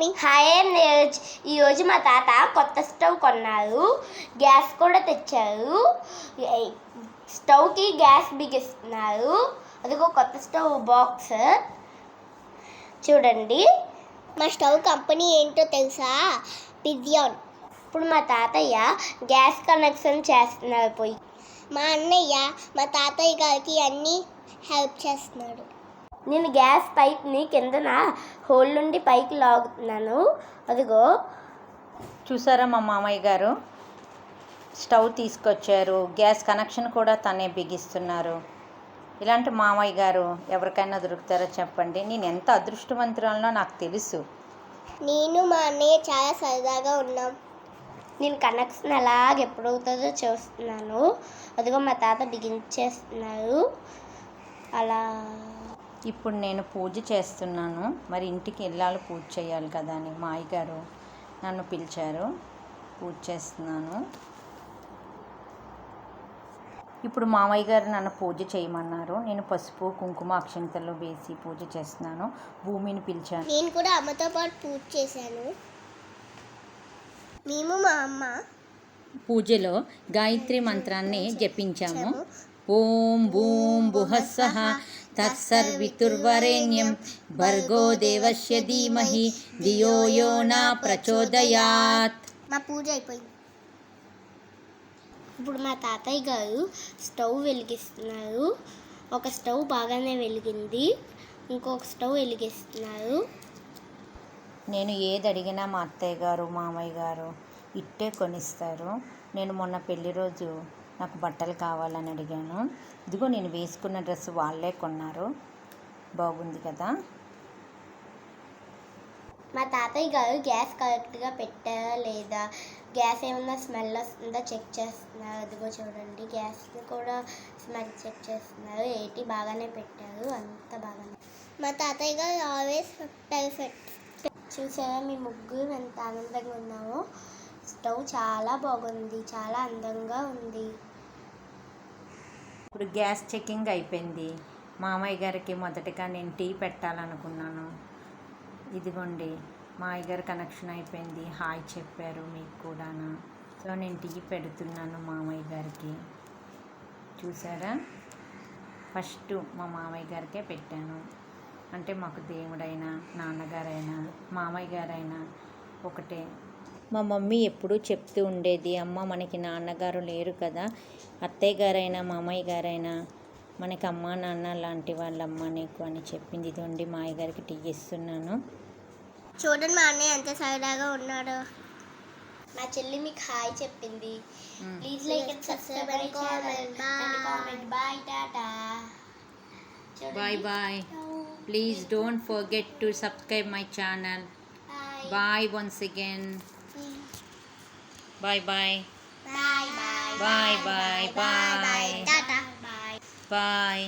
Mummy. Hi Neeraj. ఈరోజు మా తాత కొత్త స్టవ్ కొన్నారు, గ్యాస్ కూడా తెచ్చారు. స్టవ్కి గ్యాస్ బిగిస్తున్నారు. అదిగో కొత్త స్టవ్ బాక్స్ చూడండి. మా స్టవ్ కంపెనీ ఏంటో తెలుసా? పిజియాన్. ఇప్పుడు మా తాతయ్య గ్యాస్ కనెక్షన్ చేస్తున్నారు పోయి. మా అన్నయ్య మా తాతయ్య గారికి అన్నీ హెల్ప్ చేస్తున్నాడు. నేను గ్యాస్ పైప్ని కిందన హోల్ నుండి పైకి లాగుతున్నాను. అదిగో చూసారా, మా మామయ్య గారు స్టవ్ తీసుకొచ్చారు, గ్యాస్ కనెక్షన్ కూడా తనే బిగిస్తున్నారు. ఇలాంటి మామయ్య గారు ఎవరికైనా దొరుకుతారో చెప్పండి. నేను ఎంత అదృష్టవంతురాలనో నాకు తెలుసు. నేను మా అన్నయ్య చాలా సరదాగా ఉన్నాం. నేను కనెక్షన్ ఎలాగ ఎప్పుడవుతుందో చూస్తున్నాను. అదిగో మా తాత బిగించేస్తున్నారు. అలా ఇప్పుడు నేను పూజ చేస్తున్నాను. మరి ఇంటికి వెళ్ళాలి, పూజ చేయాలి కదా అని మా అయ్యగారు నన్ను పిలిచారు. పూజ చేస్తున్నాను. ఇప్పుడు మామయ్య గారు నన్ను పూజ చేయమన్నారు. నేను పసుపు కుంకుమ అక్షంతలు వేసి పూజ చేస్తున్నాను. భూమిని పిలిచాను. నేను కూడా అమ్మతో పాటు పూజ చేశాను. మేము మా అమ్మ పూజలో గాయత్రి మంత్రాన్ని జపించాము. ఓం భూం భువస్సః తత్సర్వితుర్వరేణ్యం భర్గో దేవస్య ధీమహి ధియో యో న ప్రచోదయాత్. మా పూజ అయిపోయింది. ఇప్పుడు మా తాతయ్య గారు స్టవ్ వెలిగిస్తున్నారు. ఒక స్టవ్ బాగానే వెలిగింది, ఇంకొక స్టవ్ వెలిగిస్తున్నారు. నేను ఏది అడిగినా మా అత్తయ్య గారు మామయ్య గారు ఇట్టే కొనిస్తారు. నేను మొన్న పెళ్లి రోజు నాకు బట్టలు కావాలని అడిగాను. ఇదిగో నేను వేసుకున్న డ్రెస్ వాళ్ళే కొన్నారు. బాగుంది కదా. మా తాతయ్య గారు గ్యాస్ కరెక్ట్గా పెట్టారా లేదా, గ్యాస్ ఏమన్నా స్మెల్ వస్తుందా చెక్ చేస్తున్నారు. అదిగో చూడండి, గ్యాస్ని కూడా స్మెల్ చెక్ చేస్తున్నారు. ఏటి బాగానే పెట్టారు, అంత బాగానే. మా తాతయ్య గారు ఆల్వేస్ పర్ఫెక్ట్. చూసారా మీ ముగ్గురు ఎంత ఆనందంగా ఉన్నామో. స్టవ్ చాలా బాగుంది, చాలా అందంగా ఉంది. ఇప్పుడు గ్యాస్ చెకింగ్ అయిపోయింది. మామయ్య గారికి మొదటగా నేను టీ పెట్టాలనుకున్నాను. ఇదిగోండి, మా అయ్యగారు కనెక్షన్ అయిపోయింది. హాయ్ చెప్పారు మీకు కూడాను. సో నేను టీ పెడుతున్నాను మామయ్య గారికి. చూసారా, ఫస్ట్ మా మామయ్య గారికే పెట్టాను. అంటే మాకు దేవుడైనా నాన్నగారైనా మామయ్య గారైనా ఒకటే. మా మమ్మీ ఎప్పుడూ చెప్తూ ఉండేది, అమ్మ మనకి నాన్నగారు లేరు కదా, అత్తయ్య గారైనా మామయ్య గారైనా మనకి అమ్మ నాన్న లాంటి వాళ్ళమ్మ నీకు అని చెప్పింది. ఇదిగోండి మా అయ్యగారికి టీ ఇస్తున్నాను. చూడండి మా అన్నయ్య ఎంత సరదాగా ఉన్నాడో. మా చెల్లి మీకు హాయ్ చెప్పింది. Please like and subscribe and comment. Bye tata. Bye bye. Please don't forget to subscribe my channel. Bye once again. Bye bye. Bye bye. Bye bye. Bye tata. Bye. Bye.